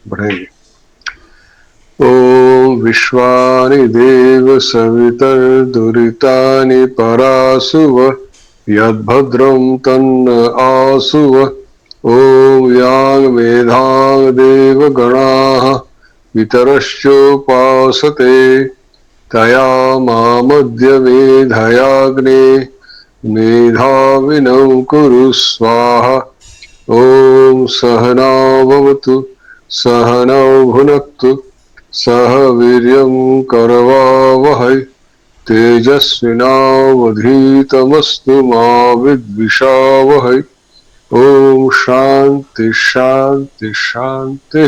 बढ़ेंगे। ओम विश्वानि देव सवितर्दुरितानि परासुव यद्भद्रं तन्न आसुव। ओम यां मेधां देवगणाः पितरश्चोपासते तया मामद्य मेधयाग्ने मेधाविनं कुरु स्वाहा। ओम सहनाव भवतु सहनौ भुनक्तु सह वीर्यं करवावहै तेजस्विनावधीतमस्तु मा विद्विषावहै। ओम शांति शांति शांति।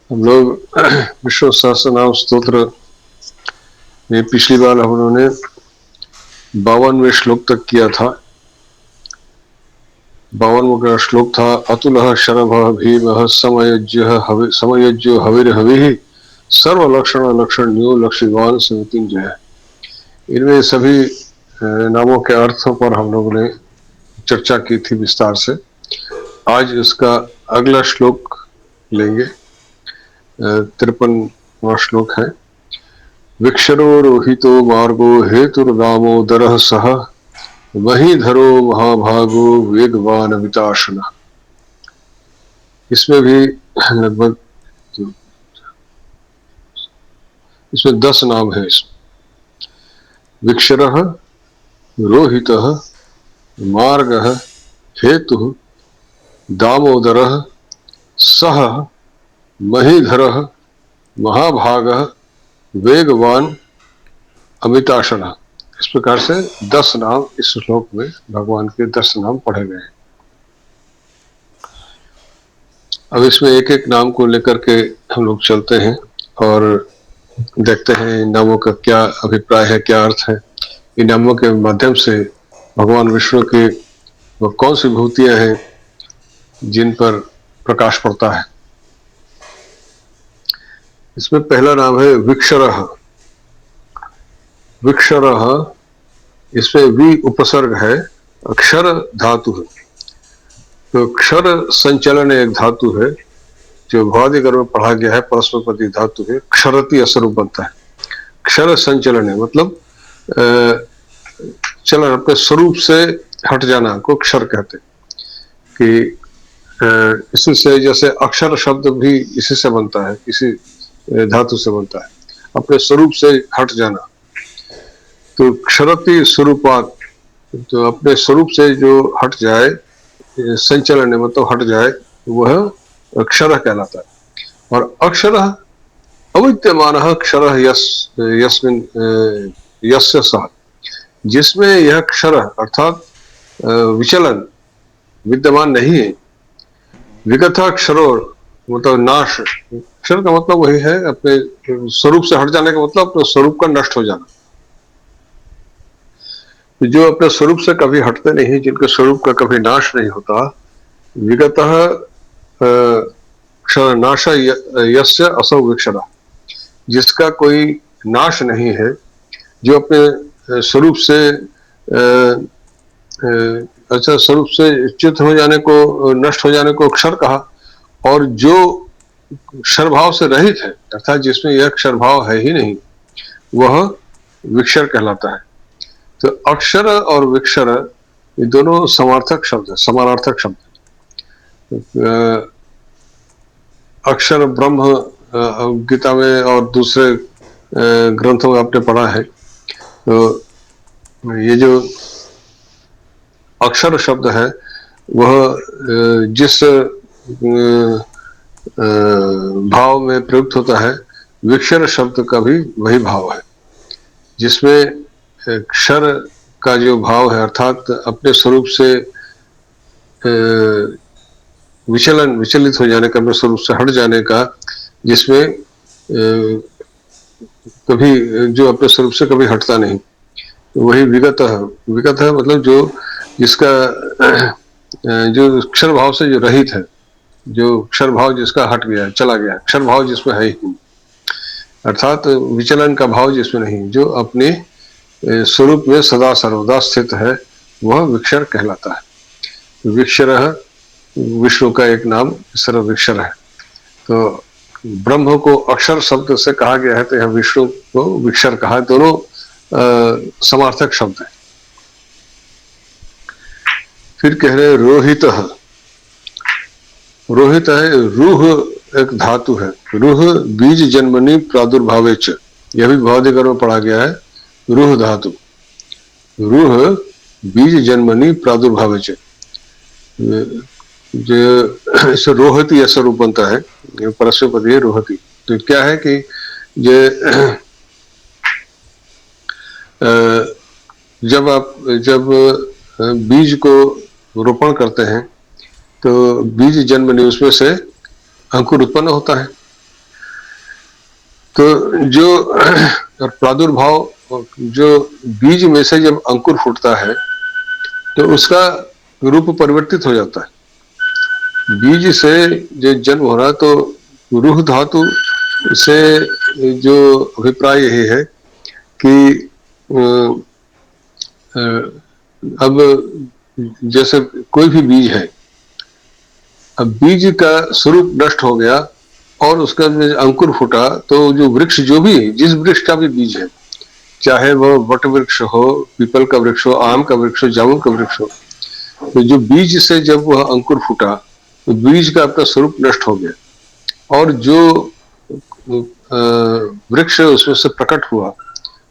हम लोग विष्णु सहस्रनाम स्तोत्र में पिछली बार हम लोगों ने 52वें श्लोक तक किया था। 52वां श्लोक था अतुलः शरभः भीमः समयज्यो हविर्हविः सर्वलक्षण लक्षण्यो लक्ष्मीवान समितिंजय। इनमें सभी नामों के अर्थों पर हम लोगों ने चर्चा की थी विस्तार से। आज इसका अगला श्लोक लेंगे। 53वां श्लोक है। विक्षरो रोहितो मार्गो हेतुर्दामोदरः सह वही धरो महाभागो वेगवान विताशना। इसमें भी लगभग 10 नाम है। विक्षरः रोहितः मार्गः हेतुः दामोदरः सह महीधरः महाभागः वेगवान अमिताशना। इस प्रकार से 10 नाम इस श्लोक में भगवान के 10 नाम पढ़े गए। अब इसमें एक एक नाम को लेकर के हम लोग चलते हैं और देखते हैं इन नामों का क्या अभिप्राय है, क्या अर्थ है। इन नामों के माध्यम से भगवान विष्णु की वो कौन सी विभूतियां हैं जिन पर प्रकाश पड़ता है। इसमें पहला नाम है विक्षरः। विक्षरः, इसमें वी उपसर्ग है, अक्षर धातु है। तो अक्षर संचलन एक धातु है जो भवादिगण में पढ़ा गया है, परस्मैपदी धातु है। क्षरति असरूप बनता है। क्षर संचलन है मतलब चलन, अपने स्वरूप से हट जाना को क्षर कहते हैं। कि इसी से जैसे अक्षर शब्द भी इसी से बनता है, इसी धातु से बनता है, अपने स्वरूप से हट जाना। तो क्षरति स्वरूपात, तो अपने स्वरूप से जो हट जाए, संचलन मतलब हट जाए, वह अक्षर कहलाता है। और अक्षर अविद्यमान अक्षर यस्मिन यस्य सह, जिसमें यह क्षर अर्थात विचलन विद्यमान नहीं है। विगत अक्षरो मतलब नाश, अक्षर का मतलब वही है अपने स्वरूप से हट जाने का मतलब अपने स्वरूप का नष्ट हो जाना। जो अपने स्वरूप से कभी हटते नहीं, जिनके स्वरूप का कभी नाश नहीं होता, विगतः नाश यस्य असौ विक्षरा, जिसका कोई नाश नहीं है, जो अपने स्वरूप से अच्छा स्वरूप से च्युत हो जाने को, नष्ट हो जाने को अक्षर कहा। और जो क्षर भाव से रहित है अर्थात जिसमें यह क्षर भाव है ही नहीं, वह विक्षर कहलाता है। तो अक्षर और विक्षर ये दोनों समार्थक शब्द है, समानार्थक शब्द है। अक्षर ब्रह्म गीता में और दूसरे ग्रंथों में आपने पढ़ा है। तो ये जो अक्षर शब्द है वह जिस भाव में प्रयुक्त होता है, विक्षर शब्द का भी वही भाव है, जिसमें क्षर का जो भाव है अर्थात अपने स्वरूप से विचलित हो जाने का, अपने स्वरूप से हट जाने का, जिसमें कभी जो अपने स्वरूप से कभी हटता नहीं, तो वही विगत है। विगत है मतलब जो जिसका जो अक्षर भाव से जो रहित है, जो अक्षर भाव जिसका हट गया, चला गया, अक्षर भाव जिसमें है ही नहीं, अर्थात विचलन का भाव जिसमें नहीं, जो अपने स्वरूप में सदा सर्वदा स्थित है, वह विक्षर कहलाता है। विक्षरः विष्णु का एक नाम इस तरह विक्षर है। तो ब्रह्म को अक्षर शब्द से कहा गया है, तो यह विष्णु को विक्षर कहा है। दोनों समार्थक शब्द है। फिर कह रहे रोहित। रोहित है, रूह एक धातु है। रूह बीज जन्मनि प्रादुर्भावेच, यह भी भौतिकर में पढ़ा गया है। रूह धातु, रूह बीज जन्मनि प्रादुर्भावेच, जो इसे रोहती ऐसा रूप बनता है, परस्वपदी है रोहती। तो क्या है कि जब बीज को रोपण करते हैं तो बीज जन्म नहीं, उसमें से अंकुर उत्पन्न होता है। तो जो प्रादुर्भाव, जो बीज में से जब अंकुर फूटता है तो उसका रूप परिवर्तित हो जाता है। बीज से जो जन्म हो रहा है, तो रूह धातु से जो अभिप्राय यही है कि अब जैसे कोई भी बीज है, अब बीज का स्वरूप नष्ट हो गया और उसका अंकुर फूटा, तो जो वृक्ष, जो भी जिस वृक्ष का भी बीज है, चाहे वह वट वृक्ष हो, पीपल का वृक्ष हो, आम का वृक्ष हो, जामुन का वृक्ष हो, तो जो बीज से जब वह अंकुर फूटा तो बीज का अपना स्वरूप नष्ट हो गया और जो वृक्ष उसमें से प्रकट हुआ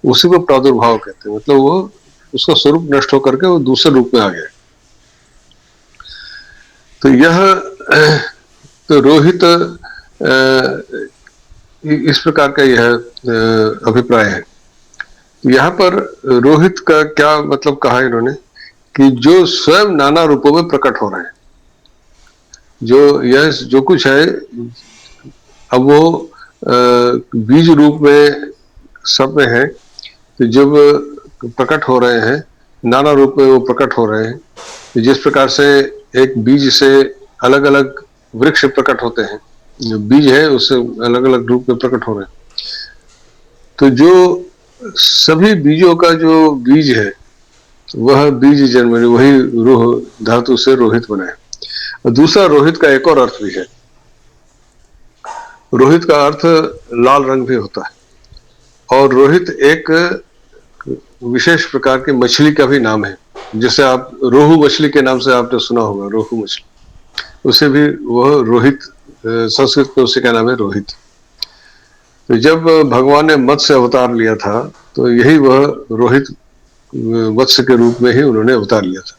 उसी को प्रादुर्भाव कहते हैं। मतलब वो उसका स्वरूप नष्ट होकर के वो दूसरे रूप में आ गया। तो यह तो रोहित इस प्रकार का यह अभिप्राय है। यहाँ पर रोहित का क्या मतलब कहा इन्होंने कि जो स्वयं नाना रूपों में प्रकट हो रहे हैं, जो यह जो कुछ है, अब वो बीज रूप में सब में है, तो जब प्रकट हो रहे हैं नाना रूप में वो प्रकट हो रहे हैं, तो जिस प्रकार से एक बीज से अलग अलग वृक्ष प्रकट होते हैं, जो बीज है उससे अलग अलग रूप में प्रकट हो रहे हैं, तो जो सभी बीजों का जो बीज है वह बीज जन्म, वही रोह धातु से रोहित बना है। और दूसरा रोहित का एक और अर्थ भी है। रोहित का अर्थ लाल रंग भी होता है और रोहित एक विशेष प्रकार की मछली का भी नाम है। जैसे आप रोहू मछली के नाम से आपने सुना होगा, रोहू मछली, उसे भी वह रोहित, संस्कृत में उसी का नाम है रोहित। तो जब भगवान ने मत्स्य अवतार लिया था तो यही वह रोहित मत्स्य के रूप में ही उन्होंने अवतार लिया था।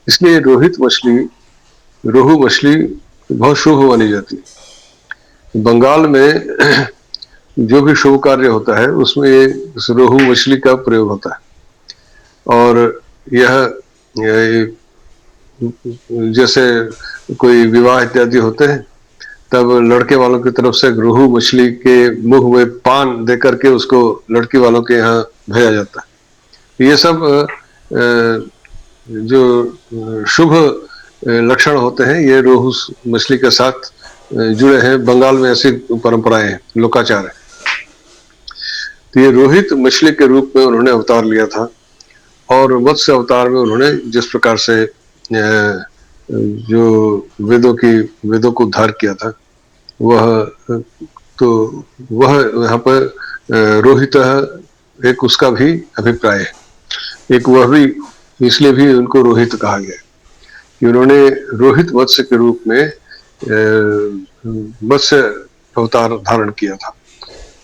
इसलिए रोहित मछली, रोहू मछली बहुत शुभ मानी जाती है। बंगाल में जो भी शुभ कार्य होता है उसमें ये रोहू मछली का प्रयोग होता है। और यह जैसे कोई विवाह इत्यादि होते हैं तब लड़के वालों की तरफ से रोहू मछली के मुंह में पान देकर के उसको लड़की वालों के यहाँ भेजा जाता है। ये सब जो शुभ लक्षण होते हैं ये रोहू मछली के साथ जुड़े हैं। बंगाल में ऐसी परंपराएं हैं, लोकाचार है। तो ये रोहित मछली के रूप में उन्होंने अवतार लिया था और मत्स्य अवतार में उन्होंने जिस प्रकार से जो वेदों को उद्धार किया था वह, तो वह यहाँ पर रोहित एक उसका भी अभिप्राय है। एक वह भी, इसलिए भी उनको रोहित कहा गया कि उन्होंने रोहित मत्स्य के रूप में मत्स्य अवतार धारण किया था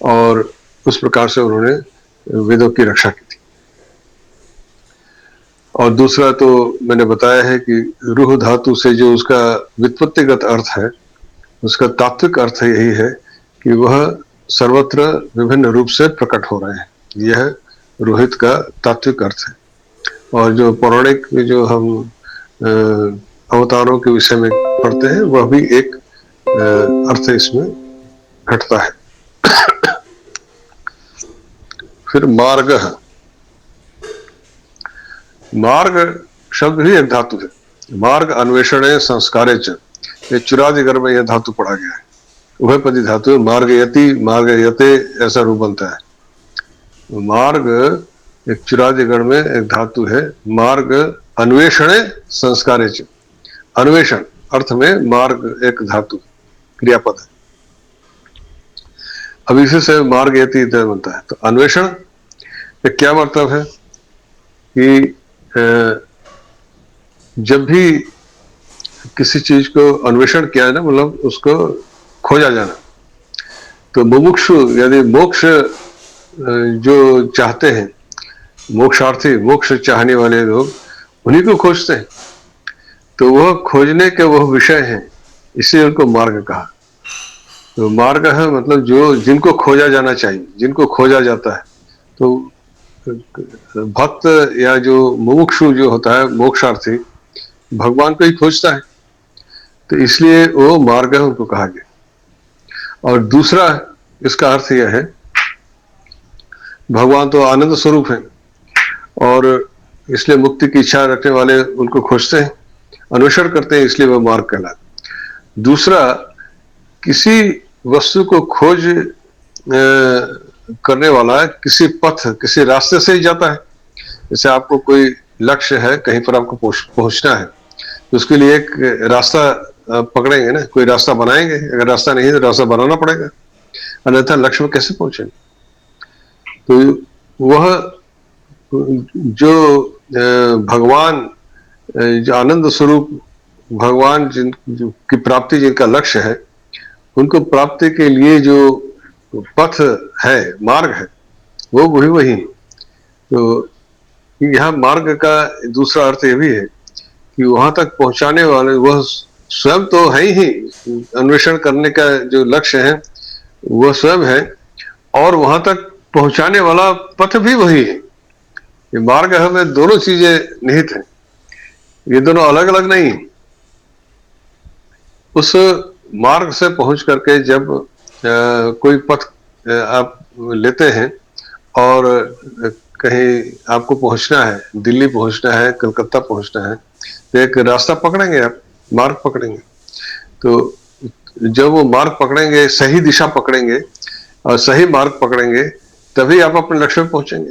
और उस प्रकार से उन्होंने वेदों की रक्षा की थी। और दूसरा तो मैंने बताया है कि रूह धातु से जो उसका व्युत्पत्तिगत अर्थ है, उसका तात्विक अर्थ यही है कि वह सर्वत्र विभिन्न रूप से प्रकट हो रहे हैं। यह रोहित का तात्विक अर्थ है। और जो पौराणिक जो हम अवतारों के विषय में पढ़ते हैं वह भी एक अर्थ इसमें घटता है। फिर मार्ग है। मार्ग शब्द भी एक धातु है। मार्ग अन्वेषण संस्कारे च, ये चुरादिगर में यह धातु पढ़ा गया है। उभयपदी धातु है। मार्गयति, मार्गयते ऐसा रूप बनता है। मार्ग एक चुरादिगण में एक धातु है। मार्ग अन्वेषण संस्कारे च, अन्वेषण अर्थ में मार्ग एक धातु क्रियापद है। अब इसी से मार्ग यति इतर बनता है। तो अन्वेषण का क्या मतलब है कि जब भी किसी चीज को अन्वेषण किया है ना, मतलब उसको खोजा जाना। तो मुमुक्षु यदि मोक्ष जो चाहते हैं, मोक्षार्थी, मोक्ष चाहने वाले लोग उन्हीं को खोजते हैं। तो वह खोजने के वह विषय हैं, इसलिए उनको मार्ग कहा। तो मार्ग है मतलब जो जिनको खोजा जाना चाहिए, जिनको खोजा जाता है। तो भक्त या जो मुमुक्षु जो होता है, मोक्षार्थी, भगवान को ही खोजता है, तो इसलिए वो मार्ग है, उनको कहा गया। और दूसरा इसका अर्थ यह है, भगवान तो आनंद स्वरूप है और इसलिए मुक्ति की इच्छा रखने वाले उनको खोजते हैं, अन्वेषण करते हैं, इसलिए वह मार्ग कहलाता। दूसरा, किसी वस्तु को खोज करने वाला किसी पथ, किसी रास्ते से ही जाता है। जैसे आपको कोई लक्ष्य है, कहीं पर आपको पहुंचना है, तो उसके लिए एक रास्ता पकड़ेंगे ना, कोई रास्ता बनाएंगे। अगर रास्ता नहीं है तो रास्ता बनाना पड़ेगा, अन्यथा लक्ष्य में कैसे पहुंचेंगे। तो वह जो भगवान, जो आनंद स्वरूप भगवान की प्राप्ति जिनका लक्ष्य है, उनको प्राप्ति के लिए जो पथ है, मार्ग है, वो वही। तो यहाँ मार्ग का दूसरा अर्थ ये भी है कि वहां तक पहुंचाने वाले वह स्वयं तो है ही, अन्वेषण करने का जो लक्ष्य है वह स्वयं है, और वहां तक पहुंचाने वाला पथ भी वही है। ये मार्ग में दोनों चीजें निहित हैं, ये दोनों अलग अलग नहीं। उस मार्ग से पहुंच करके जब कोई पथ आप लेते हैं और कहीं आपको पहुंचना है, दिल्ली पहुंचना है, कलकत्ता पहुंचना है, तो एक रास्ता पकड़ेंगे, आप मार्ग पकड़ेंगे। तो जब वो मार्ग पकड़ेंगे, सही दिशा पकड़ेंगे और सही मार्ग पकड़ेंगे, तभी आप अपने लक्ष्य में पहुंचेंगे।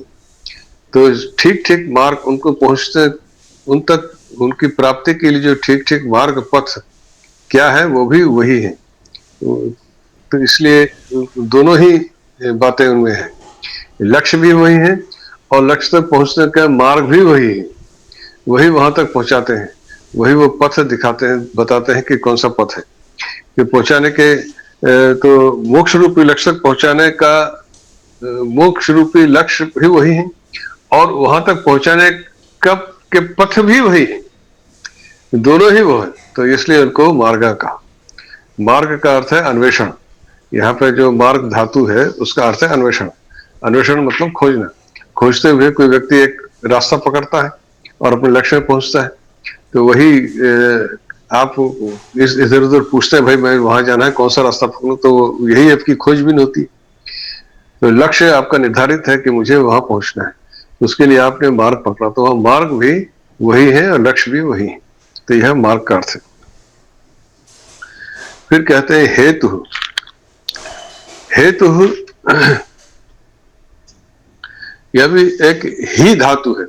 तो ठीक ठीक मार्ग उनको पहुंचते, उन तक उनकी प्राप्ति के लिए जो ठीक ठीक मार्ग पथ क्या है, वो भी वही है। तो इसलिए दोनों ही बातें उनमें है, लक्ष्य भी वही है और लक्ष्य तक पहुंचने का मार्ग भी वही है। वही वहां तक पहुंचाते हैं, वही वो पथ दिखाते हैं, बताते हैं कि कौन सा पथ है कि पहुंचाने के। तो मोक्ष रूपी लक्ष्य तक पहुंचाने का, मोक्ष रूपी लक्ष्य भी वही है और वहां तक पहुंचाने का के पथ भी वही है, दोनों ही वो है। तो इसलिए उनको मार्ग कहा। मार्ग का अर्थ है अन्वेषण। यहाँ पे जो मार्ग धातु है उसका अर्थ है अन्वेषण। अन्वेषण मतलब खोजना। खोजते हुए कोई व्यक्ति एक रास्ता पकड़ता है और अपने लक्ष्य में पहुंचता है। तो वही आप इधर उधर पूछते हैं, भाई मैं वहां जाना है, कौन सा रास्ता पकड़ूं, तो यही आपकी खोजबीन होती है। तो लक्ष्य आपका निर्धारित है कि मुझे वहां पहुंचना है, उसके लिए आपने मार्ग पकड़ा, तो वह मार्ग भी वही है और लक्ष्य भी वही है। तो यह मार्ग का अर्थ है। फिर कहते हैं हेतु। हेतु यह भी एक ही धातु है।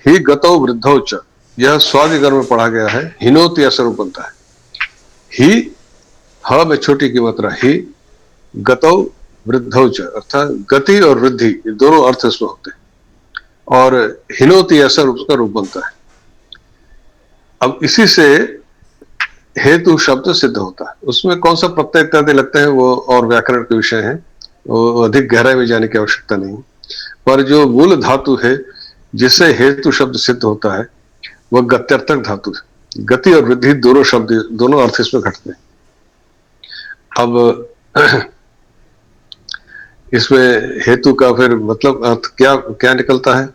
ही गतौ वृद्धौ च, यह स्वादिगर में पढ़ा गया है, हिनोति ऐसा रूप बनता है। ही, ह में छोटी की मात्रा ही, गतौ वृद्धौ च, अर्थात गति और वृद्धि, ये दोनों अर्थ इसमें होते हैं, और हिनोति ऐसा उसका रूप बनता है। अब इसी से हेतु शब्द सिद्ध होता है। उसमें कौन सा प्रत्यय इत्यादि लगते हैं वो और व्याकरण के विषय है, वो अधिक गहराई में जाने की आवश्यकता नहीं। पर जो मूल धातु है जिससे हेतु शब्द सिद्ध होता है वह गत्यर्थक धातु है। गति और वृद्धि दोनों शब्द, दोनों अर्थ इसमें घटते हैं। अब इसमें हेतु का फिर मतलब अर्थ क्या क्या निकलता है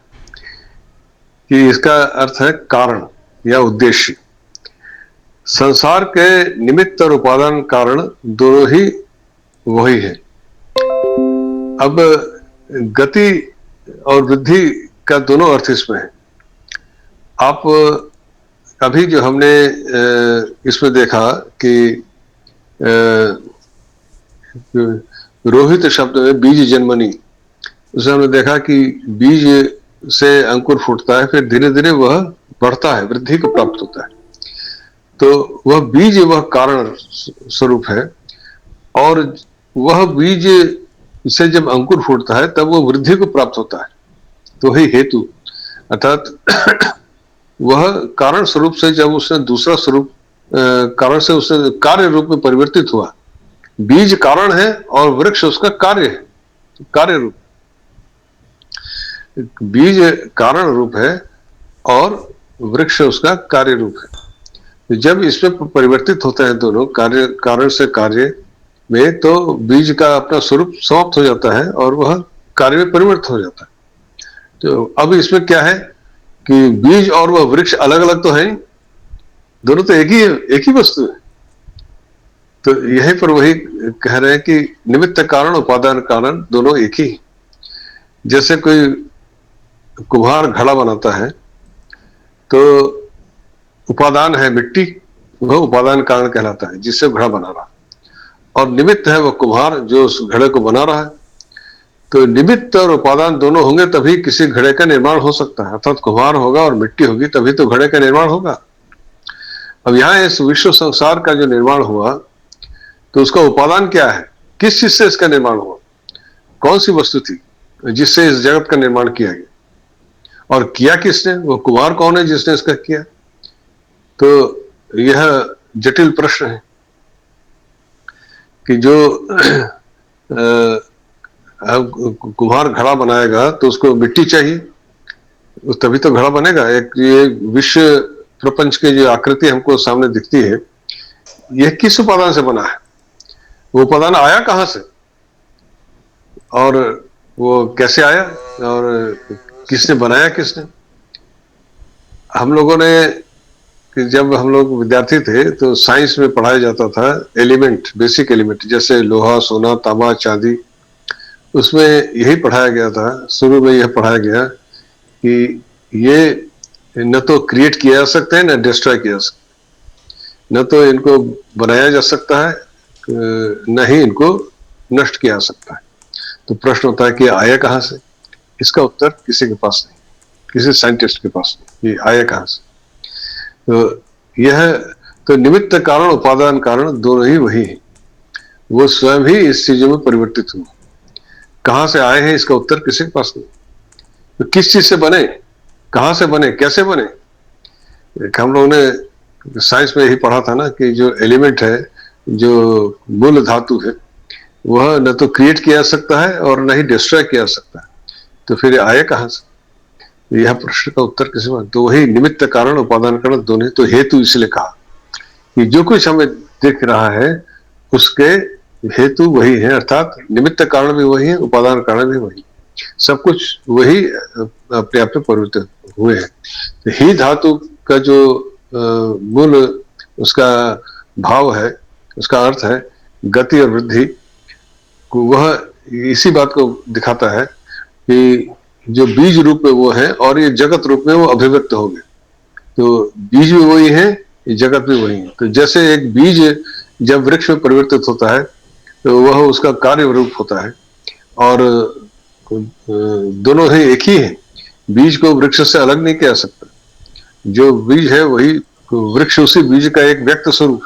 कि इसका अर्थ है कारण या उद्देश्य। संसार के निमित्त और उपादान कारण दोनों ही वही है। अब गति और वृद्धि का दोनों अर्थ इसमें है। आप अभी जो हमने इसमें देखा कि रोहित शब्द में बीज जन्मनी, उसमें हमने देखा कि बीज से अंकुर फूटता है, फिर धीरे धीरे वह बढ़ता है, वृद्धि को प्राप्त होता है। तो वह बीज वह कारण स्वरूप है, और वह बीज से जब अंकुर फूटता है तब वो वृद्धि को प्राप्त होता है। तो ही हेतु, अर्थात वह कारण स्वरूप से जब उसने दूसरा स्वरूप कारण से उसने कार्य रूप में परिवर्तित हुआ। बीज कारण है और वृक्ष उसका कार्य है, कार्य रूप। बीज कारण रूप है और वृक्ष उसका कार्य रूप है। जब इसमें परिवर्तित होते हैं दोनों, कार्य कारण से कार्य में, तो बीज का अपना स्वरूप समाप्त हो जाता है और वह कार्य में परिवर्तित हो जाता है। तो अब इसमें क्या है कि बीज और वह वृक्ष अलग अलग तो है, दोनों तो एक ही है, एक ही वस्तु है। तो यहीं पर वही कह रहे हैं कि निमित्त कारण उपादान कारण दोनों एक ही। जैसे कोई कुम्हार घड़ा बनाता है तो उपादान है मिट्टी, वह उपादान कारण कहलाता है जिससे घड़ा बना रहा, और निमित्त है वह कुम्हार जो उस घड़े को बना रहा है। तो निमित्त और उपादान दोनों होंगे तभी किसी घड़े का निर्माण हो सकता है, अर्थात कुम्हार होगा और मिट्टी होगी तभी तो घड़े का निर्माण होगा। अब यहाँ इस विश्व संसार का जो निर्माण हुआ तो उसका उपादान क्या है, किस चीज से इसका निर्माण हुआ, कौन सी वस्तु थी जिससे इस जगत का निर्माण किया गया, और किया किसने, वो कुम्हार कौन है जिसने इसका किया। तो यह जटिल प्रश्न है कि जो कुम्हार घड़ा बनाएगा तो उसको मिट्टी चाहिए, तभी तो घड़ा बनेगा। एक ये विश्व प्रपंच की जो आकृति हमको सामने दिखती है, यह किस उपादान से बना है, वो उपादान आया कहां से और वो कैसे आया और किसने बनाया किसने। हम लोगों ने कि जब हम लोग विद्यार्थी थे तो साइंस में पढ़ाया जाता था एलिमेंट, बेसिक एलिमेंट, जैसे लोहा, सोना, तांबा, चांदी, उसमें यही पढ़ाया गया था, शुरू में यह पढ़ाया गया कि ये न तो क्रिएट किया जा सकते हैं न डिस्ट्रॉय किया जा सकता, न तो इनको बनाया जा सकता है न ही इनको नष्ट किया जा सकता है। तो प्रश्न होता है कि आया कहां से, इसका उत्तर किसी के पास नहीं, किसी साइंटिस्ट के पास नहीं, ये आया कहां से। तो यह तो निमित्त कारण उपादान कारण दोनों ही वही है, वो स्वयं ही इस चीजों में परिवर्तित हुए। कहां से आए हैं इसका उत्तर किसी के पास नहीं। तो किस चीज से बने, कहां से बने, कैसे बने। हम लोगों ने साइंस में यही पढ़ा था ना कि जो एलिमेंट है, जो मूल धातु है, वह न तो क्रिएट किया जा सकता है और न ही डिस्ट्रॉय किया जा सकता है। तो फिर आए कहां से, यह प्रश्न का उत्तर किसी में। तो वही निमित्त कारण उपादान कारण दोनों। तो हेतु इसलिए कहा कि जो कुछ हमें दिख रहा है उसके हेतु वही है, अर्थात निमित्त कारण भी वही है, उपादान कारण भी वही, सब कुछ वही अपने आप में परिवर्तित हुए हैं। तो ही धातु का जो मूल उसका भाव है, उसका अर्थ है गति और वृद्धि, वह इसी बात को दिखाता है कि जो बीज रूप में वो है और ये जगत रूप में वो अभिव्यक्त हो गए। तो बीज भी वही है, जगत भी वही है। तो जैसे एक बीज जब वृक्ष में परिवर्तित होता है तो वह उसका कार्य रूप होता है, और दोनों ही एक ही है, बीज को वृक्ष से अलग नहीं किया सकता। जो बीज है वही वृक्ष, उसी बीज का एक व्यक्त स्वरूप,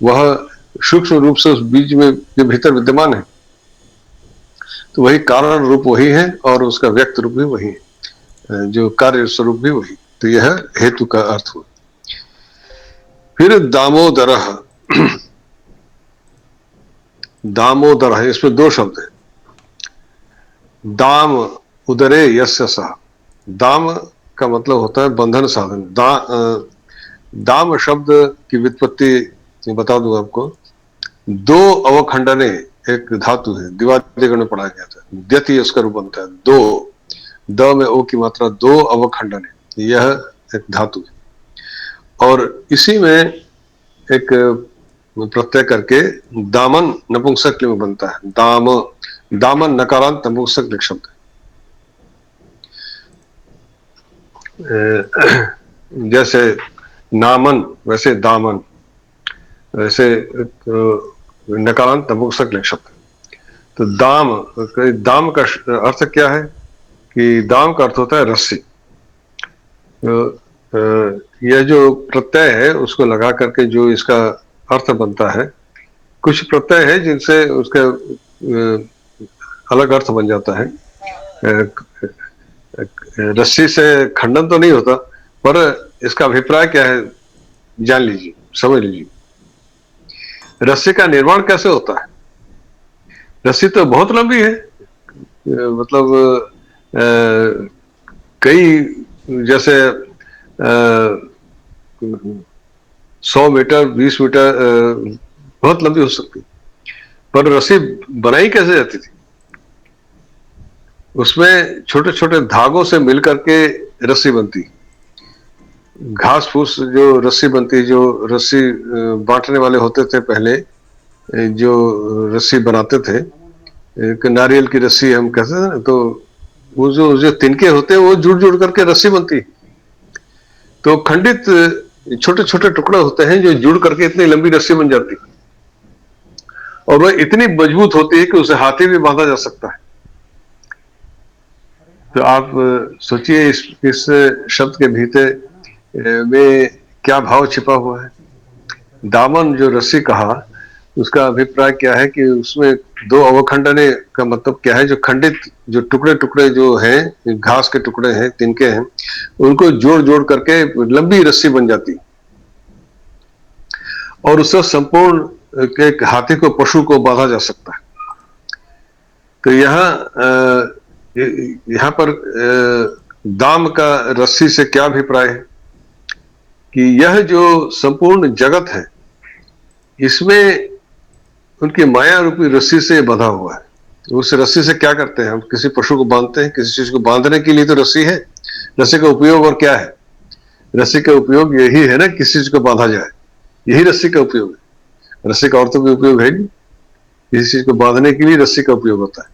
वह सूक्ष्म रूप से उस बीज में के भीतर विद्यमान है। तो वही कारण रूप वही है और उसका व्यक्त रूप भी वही है, जो कार्य स्वरूप भी वही। तो यह हेतु का अर्थ हुआ। फिर दामोदर, दामोदर है, इसमें दो शब्द है। दाम उदरे यस्य सह, दाम का मतलब होता है बंधन साधन। दाम शब्द की व्युत्पत्ति बता दूं आपको। दो अवखंडने एक धातु है, दिवादिगण में पढ़ाया गया था, द्यति उसका रूप बनता है दो, द में ओ की मात्रा, दो अवखंडने, यह एक धातु है। और इसी में एक प्रत्यय करके दामन नपुंसक में बनता है, दाम, दामन नकारांत नपुंसक शब्द है। जैसे नामन वैसे दामन, वैसे नकारांत नपुंसक शब्द। तो दाम, दाम का अर्थ क्या है कि दाम का अर्थ होता है रस्सी। यह जो प्रत्यय है उसको लगा करके जो इसका अर्थ बनता है, कुछ प्रत्यय है जिनसे उसका अलग अर्थ बन जाता है। रस्सी से खंडन तो नहीं होता, पर इसका अभिप्राय क्या है जान लीजिए, समझ लीजिए। रस्सी का निर्माण कैसे होता है? रस्सी तो बहुत लंबी है, मतलब कई जैसे 100 मीटर 20 मीटर बहुत लंबी हो सकती, पर रस्सी बनाई कैसे जाती थी? उसमें छोटे छोटे धागों से मिलकर के रस्सी बनती, घास फूस जो रस्सी बनती, जो रस्सी बांटने वाले होते थे पहले, जो रस्सी बनाते थे, एक नारियल की रस्सी हम कहते थे ना, तो वो जो तिनके होते हैं वो जुड़ जुड़ करके रस्सी बनती। तो खंडित छोटे छोटे टुकड़े होते हैं जो जुड़ करके इतनी लंबी रस्सी बन जाती, और वह इतनी मजबूत होती है कि उसे हाथी भी बांधा जा सकता है। तो आप सोचिए इस शब्द के भीतर में क्या भाव छिपा हुआ है। दामन जो रस्सी कहा, उसका अभिप्राय क्या है कि उसमें दो अवखंडने का मतलब क्या है, जो खंडित जो टुकड़े टुकड़े जो हैं, घास के टुकड़े हैं, तिनके हैं, उनको जोड़ जोड़ करके लंबी रस्सी बन जाती, और उससे संपूर्ण एक हाथी को, पशु को बांधा जा सकता है। तो यहाँ पर दाम का रस्सी से क्या अभिप्राय है कि यह जो संपूर्ण जगत है, इसमें उनकी माया रूपी रस्सी से बंधा हुआ है। उस रस्सी से क्या करते हैं? हम किसी पशु को बांधते हैं, किसी चीज को बांधने के लिए तो रस्सी है। रस्सी का उपयोग और क्या है? रस्सी का उपयोग यही है ना, किसी चीज को बांधा जाए, यही रस्सी का उपयोग है। रस्सी का और तो कोई उपयोग है नहीं, किसी चीज को बांधने के लिए रस्सी का उपयोग होता है।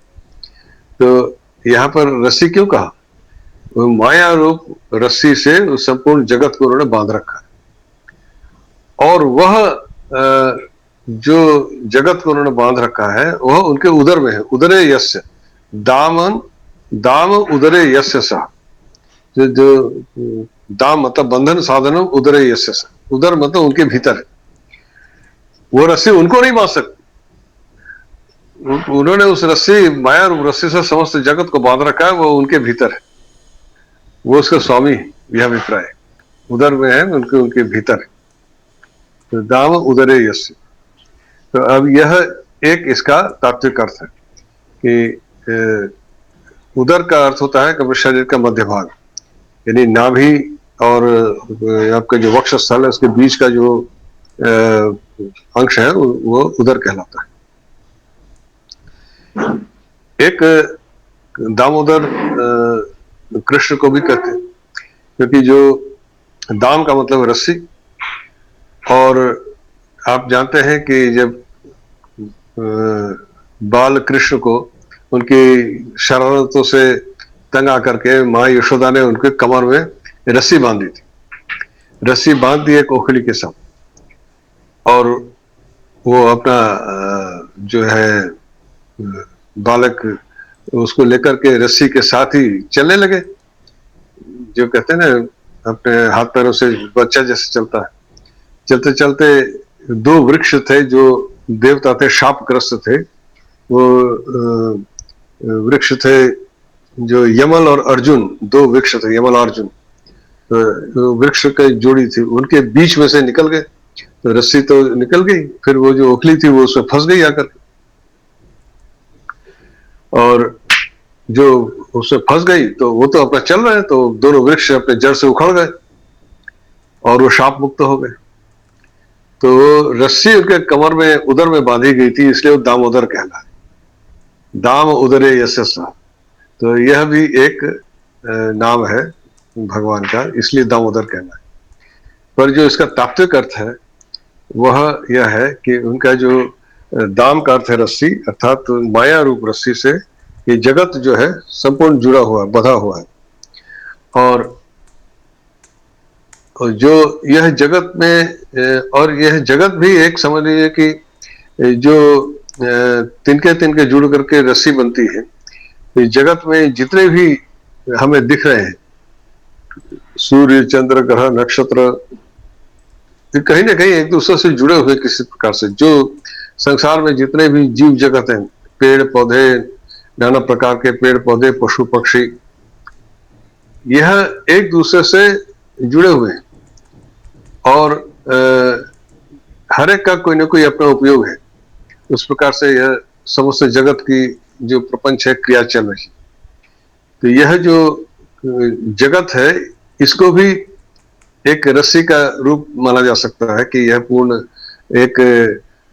तो यहाँ पर रस्सी क्यों कहा? वो माया रूप रस्सी से उस संपूर्ण जगत को उन्होंने बांध रखा है, और वह जो जगत को उन्होंने बांध रखा है वह उनके उदर में है। उदरे यस्य दामन, दाम उदरे यस्य सा, जो दाम मतलब बंधन साधनम, उदरे यस्य सा, उदर मतलब उनके भीतर है। वो रस्सी उनको नहीं बांध सकती, उन्होंने उस रस्सी, माया रूप रस्सी से समस्त जगत को बांध रखा है, वो उनके भीतर है, वो उसका स्वामी। यह अभिप्राय उदर में है, उनके उनके भीतर है। तो दाम उदरे यस्य। तो अब यह एक इसका तात्विक अर्थ है कि उदर का अर्थ होता है कि शरीर का मध्य भाग, यानी नाभि और आपका जो वक्ष स्थल है उसके बीच का जो अंश है वो उदर कहलाता है। एक दामोदर कृष्ण को भी कहते हैं, क्योंकि जो दाम का मतलब रस्सी, और आप जानते हैं कि जब बाल कृष्ण को उनकी शरारतों से तंग आकर के माँ यशोदा ने उनके कमर में रस्सी बांधी थी, रस्सी बांध दी एक ओखली के साथ, और वो अपना जो है बालक उसको लेकर के रस्सी के साथ ही चलने लगे, जो कहते हैं ना अपने हाथ पैरों से बच्चा जैसे चलता है। चलते चलते दो वृक्ष थे जो देवता थे, शापग्रस्त थे। वो वृक्ष थे जो यमल और अर्जुन, दो वृक्ष थे, यमल और अर्जुन। तो वृक्ष की जोड़ी थी, उनके बीच में से निकल गए, तो रस्सी तो निकल गई, फिर वो जो ओखली थी वो उसमें फंस गई आकर, और जो उसमें फंस गई तो वो तो अपना चल रहे हैं, तो दोनों वृक्ष अपने जड़ से उखड़ गए और वो शाप मुक्त हो गए। तो रस्सी उनके कमर में, उदर में बांधी गई थी, इसलिए वो दामोदर कहला, दाम उदरे यशसा। तो यह भी एक नाम है भगवान का, इसलिए दामोदर कहना है। पर जो इसका तात्विक अर्थ है वह यह है कि उनका जो दाम का अर्थ है रस्सी, अर्थात तो माया रूप रस्सी से ये जगत जो है संपूर्ण जुड़ा हुआ, बधा हुआ है। और जो यह जगत में, और यह जगत भी एक समझ लीजिए कि जो तिनके तिनके जुड़ करके रस्सी बनती है, इस जगत में जितने भी हमें दिख रहे हैं सूर्य, चंद्र, ग्रह, नक्षत्र ये कहीं ना कहीं एक दूसरे से जुड़े हुए किसी प्रकार से। जो संसार में जितने भी जीव जगत हैं, पेड़ पौधे, नाना प्रकार के पेड़ पौधे, पशु पक्षी, यह एक दूसरे से जुड़े हुए हैं और हर एक का कोई ना कोई अपना उपयोग है। उस प्रकार से यह समस्त जगत की जो प्रपंच है क्रिया चल रही। तो यह जो जगत है इसको भी एक रस्सी का रूप माना जा सकता है कि यह पूर्ण एक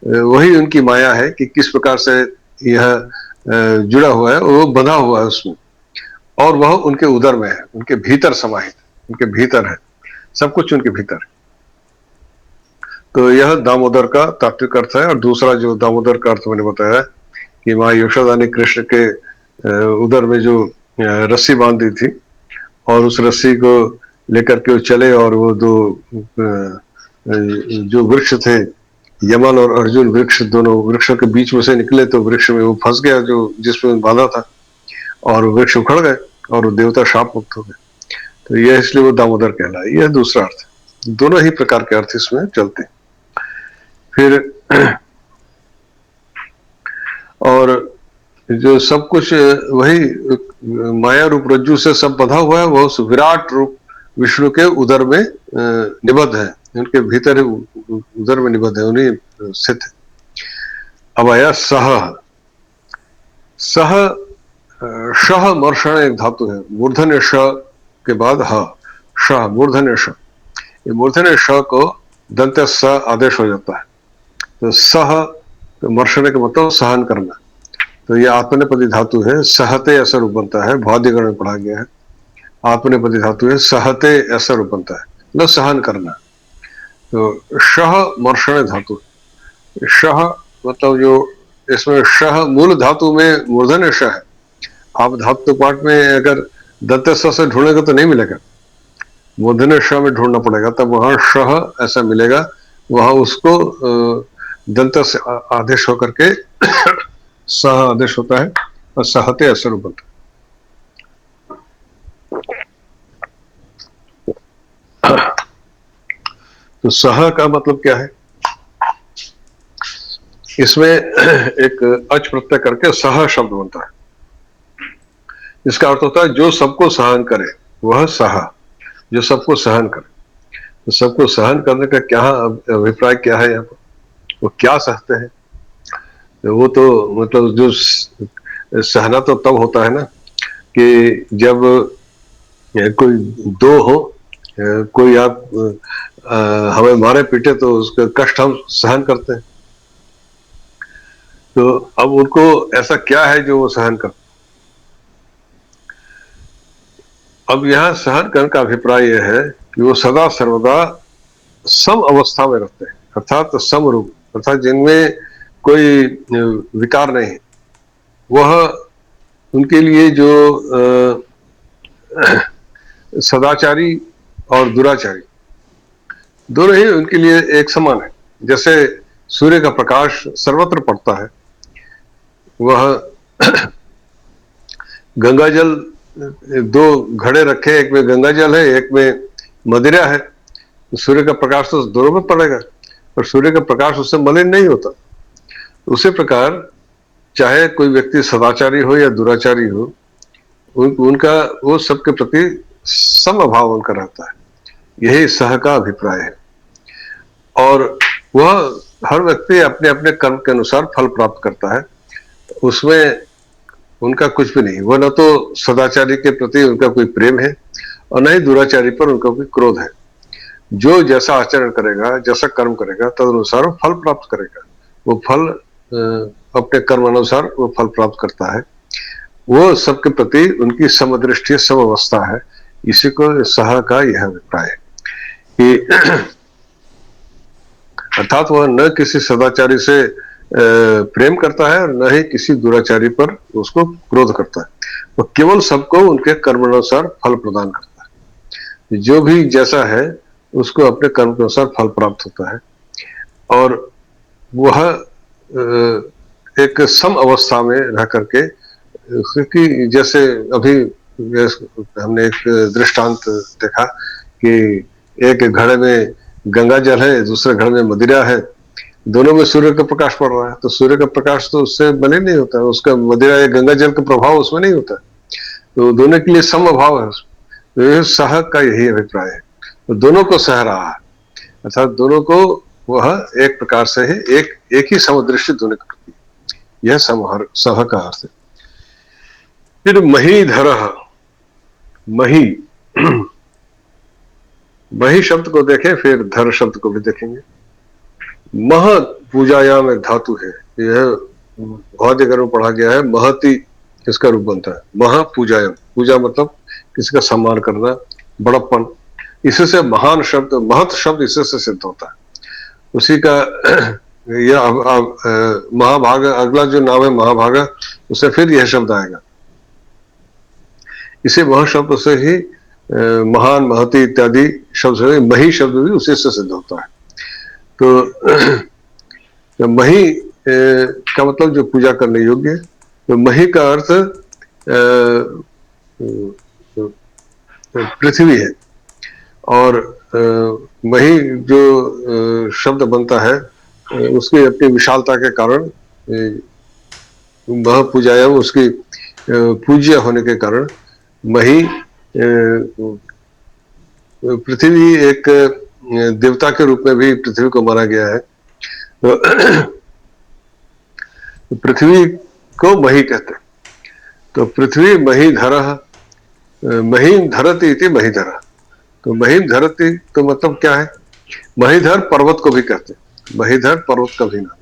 वही उनकी माया है कि किस प्रकार से यह जुड़ा हुआ है, वो बंधा हुआ है उसमें, और वह उनके उदर में है, उनके भीतर समाहित, उनके भीतर है, सब कुछ उनके भीतर है। तो यह दामोदर का तात्विक अर्थ है। और दूसरा जो दामोदर का अर्थ मैंने बताया कि माँ यशोदा ने कृष्ण के उदर में जो रस्सी बांध दी थी और उस रस्सी को लेकर के वो चले और वो दो जो वृक्ष थे, यमन और अर्जुन वृक्ष, दोनों वृक्षों के बीच में से निकले तो वृक्ष में वो फंस गया जो जिसमें बांधा था, और वृक्ष उखड़ गए और वो देवता शाप मुक्त हो गए। तो यह इसलिए वो दामोदर कहलाए। यह दूसरा अर्थ। दोनों ही प्रकार के अर्थ इसमें चलते हैं। फिर और जो सब कुछ वही माया रूप रज्जु से सब बंधा हुआ है, वह उस विराट रूप विष्णु के उदर में निबद्ध है, उनके भीतर उदर में निबद्ध है, उन्हीं स्थित है। अब आया सह। सह शह मर्षण एक धातु है, मूर्धन्य श के बाद ह, शह मूर्धन्य श। ये मूर्धन्य श को दंत स आदेश हो जाता है। तो सह मर्षण का मतलब सहन करना। तो ये आत्मनेपदी धातु है, सहते ऐसा रूप बनता है, भौतिकरण में पढ़ा गया है। आत्मनेपदी धातु है, सहते ऐसा रूप बनता है, मतलब सहन करना। तो शह मर्षण धातु, शह मतलब जो इसमें शह मूल धातु में मूर्धन्य श है। आप धातु पाठ में अगर दंत स से ढूंढेगा तो नहीं मिलेगा, मूर्धन्य श में ढूंढना पड़ेगा, तब वहां शह ऐसा मिलेगा। वहां उसको दंत से आदेश होकर के सह आदेश होता है और सहते ऐसा रूप बनता है। तो सह का मतलब क्या है? इसमें एक अच प्रत्यय करके सह शब्द बनता है। इसका अर्थ होता है जो सबको सहन करे, वह सह, जो सबको सहन करे। तो सबको सहन करने का क्या अभिप्राय क्या है यहाँ पर? वो क्या सहते हैं? तो वो तो मतलब जो सहना तो तब होता है ना कि जब कोई दो हो, कोई आप हमें मारे पीटे तो उसका कष्ट हम सहन करते हैं। तो अब उनको ऐसा क्या है जो वो सहन करते? अब यहाँ सहन करने का अभिप्राय यह है कि वो सदा सर्वदा सम अवस्था में रहते हैं, अर्थात सम रूप, अर्थात जिनमें कोई विकार नहीं है। वह उनके लिए जो सदाचारी और दुराचारी दोनों ही उनके लिए एक समान है। जैसे सूर्य का प्रकाश सर्वत्र पड़ता है, वह गंगा जल, दो घड़े रखे, एक में गंगा जल है, एक में मदिरा है। तो सूर्य का प्रकाश तो दोनों में पड़ेगा, पर सूर्य का प्रकाश उससे मलिन नहीं होता। उसी प्रकार चाहे कोई व्यक्ति सदाचारी हो या दुराचारी हो, उनका वो सबके प्रति समभाव उनका रहता है। यही सह का अभिप्राय है। और वह हर व्यक्ति अपने अपने कर्म के अनुसार फल प्राप्त करता है, उसमें उनका कुछ भी नहीं। वह न तो सदाचारी के प्रति उनका कोई प्रेम है और न ही दुराचारी पर उनका कोई क्रोध है। जो जैसा आचरण करेगा, जैसा कर्म करेगा, तदनुसार वो फल प्राप्त करेगा। वो फल अपने कर्म अनुसार वो फल प्राप्त करता है। वो सबके प्रति उनकी समदृष्टि, समअवस्था है। इसी को सह का यह अभिप्राय है कि अर्थात वह न किसी सदाचारी से प्रेम करता है और न ही किसी दुराचारी पर उसको क्रोध करता है। वो केवल सबको उनके कर्मानुसार फल प्रदान करता है। जो भी जैसा है उसको अपने कर्म के अनुसार फल प्राप्त होता है, और वह एक सम अवस्था में रह करके, क्योंकि जैसे अभी हमने एक दृष्टांत देखा कि एक घड़े में गंगा जल है, दूसरे घड़े में मदिरा है, दोनों में सूर्य का प्रकाश पड़ रहा है, तो सूर्य का प्रकाश तो उससे बने नहीं होता, उसका मदिरा या गंगा जल का प्रभाव उसमें नहीं होता, तो दोनों के लिए समभाव है। तो ये सह का यही अभिप्राय है, तो दोनों को सह रहा है, अर्थात दोनों को वह एक प्रकार से है, एक ही समदृष्टि दोनों के प्रति, यह सह का अर्थ है। फिर महीधर, मही मही शब्द को देखें, फिर धर शब्द को भी देखेंगे। मह पूजायाम एक धातु है, यह बहुत जगह में पढ़ा गया है, महति इसका रूप बनता है, मह पूजायाम, पूजा मतलब किसी का सम्मान करना, बड़प्पन, इससे महान शब्द, महत शब्द इससे सिद्ध होता है, उसी का यह महाभागा, अगला जो नाम है महाभागा, उससे फिर यह शब्द आएगा, इसे मह शब्द से ही महान, महती इत्यादि शब्द से मही शब्द भी उसी से सिद्ध होता है। तो मही का मतलब जो पूजा करने योग्य है, तो मही का अर्थ पृथ्वी है, और मही जो शब्द बनता है उसकी अपनी विशालता के कारण, मह पूजायाम उसकी पूज्य होने के कारण मही, पृथ्वी एक देवता के रूप में भी पृथ्वी को माना गया है, तो पृथ्वी को मही कहते हैं। तो पृथ्वी मही धरः, महीम धरति इति महीधर, तो महीम धरति तो मतलब क्या है, महीधर पर्वत को भी कहते हैं, महीधर पर्वत का भी नाम।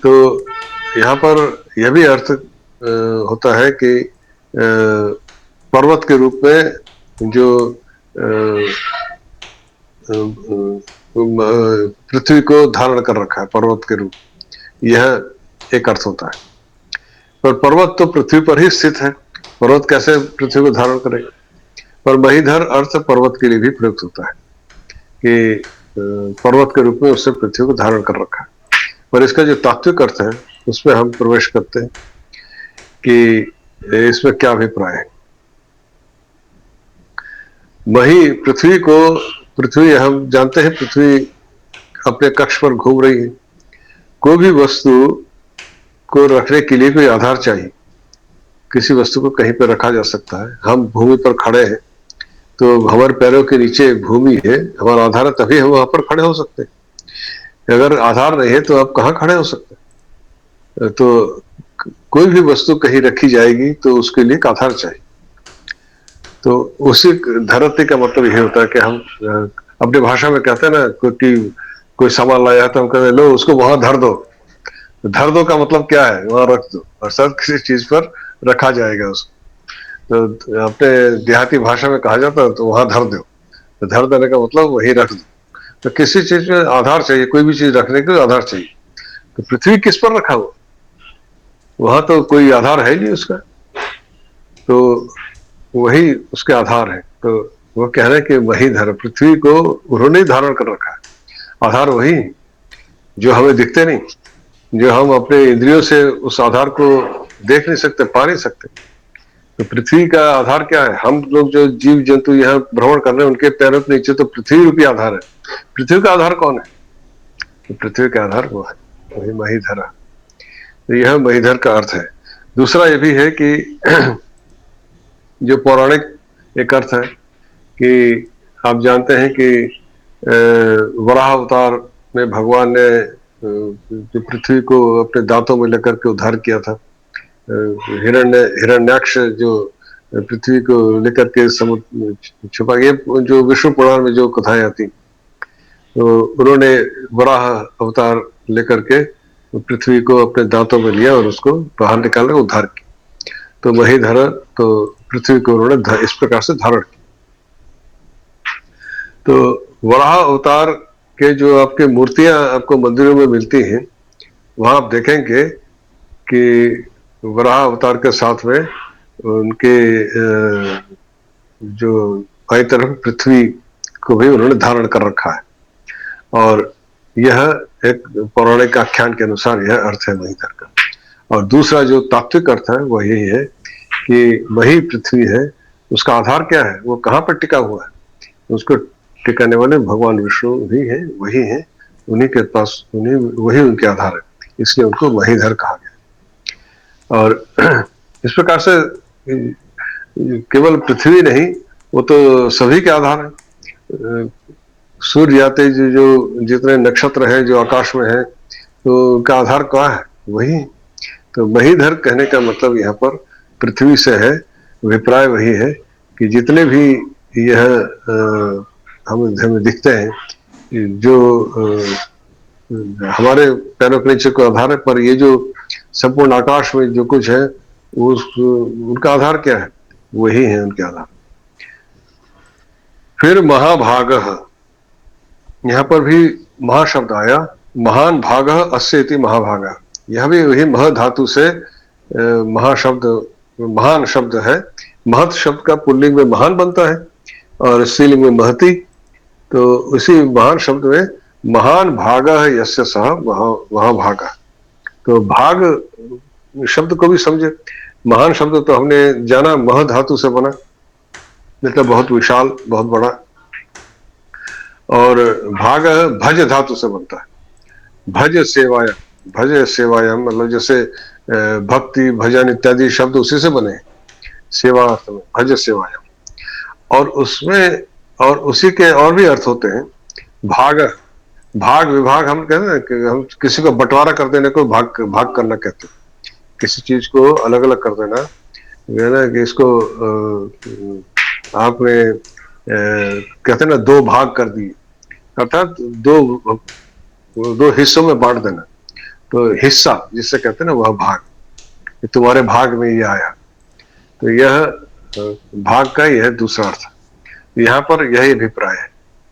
तो यहाँ पर यह भी अर्थ होता है कि पर्वत के रूप में जो पृथ्वी को धारण कर रखा है, पर्वत के रूप, यह एक अर्थ होता है। पर पर्वत तो पृथ्वी पर ही स्थित है, पर्वत कैसे पृथ्वी को धारण करेगा, पर महीधर अर्थ पर्वत के लिए भी प्रयुक्त होता है कि पर्वत के रूप में उससे पृथ्वी को धारण कर रखा है। पर इसका जो तात्विक अर्थ है उसमें हम प्रवेश करते हैं कि इसमें क्या अभिप्राय है। मही पृथ्वी को, पृथ्वी हम जानते हैं पृथ्वी अपने कक्ष पर घूम रही है, कोई भी वस्तु को रखने के लिए कोई आधार चाहिए, किसी वस्तु को कहीं पर रखा जा सकता है। हम भूमि पर खड़े हैं तो हमारे पैरों के नीचे भूमि है, हमारा आधार है, तभी हम वहां पर खड़े हो सकते हैं, अगर आधार नहीं है तो आप कहाँ खड़े हो सकते हैं। तो कोई भी वस्तु कहीं रखी जाएगी तो उसके लिए एक आधार चाहिए, तो उसी धरती का मतलब यही होता है कि हम अपनी भाषा में कहते हैं ना, कोई सामान लाया तो हम कहते हैं लो उसको वहां धर दो, धर दो का मतलब क्या है, वहां रख दो, अर्थात किसी चीज पर रखा जाएगा उसको। तो अपने देहाती भाषा में कहा जाता है तो वहां धर दो, तो धर देने का मतलब वही रख दो। तो किसी चीज में आधार चाहिए, कोई भी चीज रखने के लिए आधार चाहिए, तो पृथ्वी किस पर रखा हुआ, वहां तो कोई आधार है नहीं उसका, तो वही उसके आधार है। तो वो कह रहे हैं कि वही धर, पृथ्वी को उन्होंने धारण कर रखा है, आधार वही जो हमें दिखते नहीं, जो हम अपने इंद्रियों से उस आधार को देख नहीं सकते, पा नहीं सकते। तो पृथ्वी का आधार क्या है, हम लोग जो जीव जंतु यहाँ भ्रमण कर रहे हैं उनके पैरों के नीचे तो पृथ्वी रूपी आधार है। पृथ्वी का आधार कौन है, तो पृथ्वी का आधार वो है, वही महीधरा। तो यह महीधर का अर्थ है। दूसरा ये भी है कि जो पौराणिक एक अर्थ है कि आप जानते हैं कि वराह अवतार में भगवान ने जो पृथ्वी को अपने दांतों में लेकर के उद्धार किया था, हिरण्याक्ष जो पृथ्वी को लेकर के समुद्र छुपा, ये जो विष्णु पुराण में जो कथाएं आती, तो उन्होंने वराह अवतार लेकर के पृथ्वी को अपने दांतों में लिया और उसको बाहर निकालने उद्धार किया। तो वही धरा, तो पृथ्वी को उन्होंने इस प्रकार से धारण किया। तो वराह अवतार के जो आपके मूर्तियां आपको मंदिरों में मिलती हैं, वहां आप देखेंगे कि वराह अवतार के साथ में उनके जो बाई तरफ पृथ्वी को भी उन्होंने धारण कर रखा है, और यह एक पौराणिक आख्यान के अनुसार यह अर्थ है महीधर का। और दूसरा जो तात्विक अर्थ है वह यही है कि वही पृथ्वी है, उसका आधार क्या है, वो कहाँ पर टिका हुआ है, उसको टिकाने वाले भगवान विष्णु ही है, वही है, उन्हीं के पास, उन्हीं वही उनके आधार है, इसलिए उनको महीधर कहा गया। और इस प्रकार से केवल पृथ्वी नहीं, वो तो सभी के आधार है। सूर्य आते जो जितने नक्षत्र हैं जो आकाश में हैं, तो उनका आधार कहाँ है, वही। तो महीधर कहने का मतलब यहाँ पर पृथ्वी से है, अभिप्राय वही है कि जितने भी यह हमें दिखते हैं, जो हमारे पैरों के नीचे को आधार है, पर ये जो संपूर्ण आकाश में जो कुछ है, उनका आधार क्या है, वही है उनके आधार। फिर महाभागः, यहाँ पर भी महाशब्द आया, महान भागः अस्य इति महाभागः, यह भी वही मह धातु से महाशब्द, महान शब्द है। महत शब्द का पुल्लिंग में महान बनता है और स्त्रीलिंग में महती, तो उसी महान शब्द में महान भागः यस्य सः महाभागः। तो भाग शब्द को भी समझे, महान शब्द तो हमने जाना मह धातु से बना, मतलब बहुत विशाल, बहुत बड़ा, और भाग भज धातु से बनता है, भज सेवाया, भज सेवाया मतलब जैसे भक्ति भजन इत्यादि शब्द उसी से बने, सेवा अर्थ में भज सेवाया। और उसमें और उसी के और भी अर्थ होते हैं। भाग, भाग विभाग हम कहते हैं कि हम किसी को बंटवारा कर देने को भाग भाग करना कहते हैं, किसी चीज को अलग अलग कर देना, है ना, कि इसको आपने कहते हैं ना दो भाग कर दिए, अर्थात दो हिस्सों में बांट देना, तो हिस्सा जिससे कहते हैं ना वह भाग, तुम्हारे भाग में ये आया, तो यह भाग का यह दूसरा अर्थ। यहाँ पर यही अभिप्राय है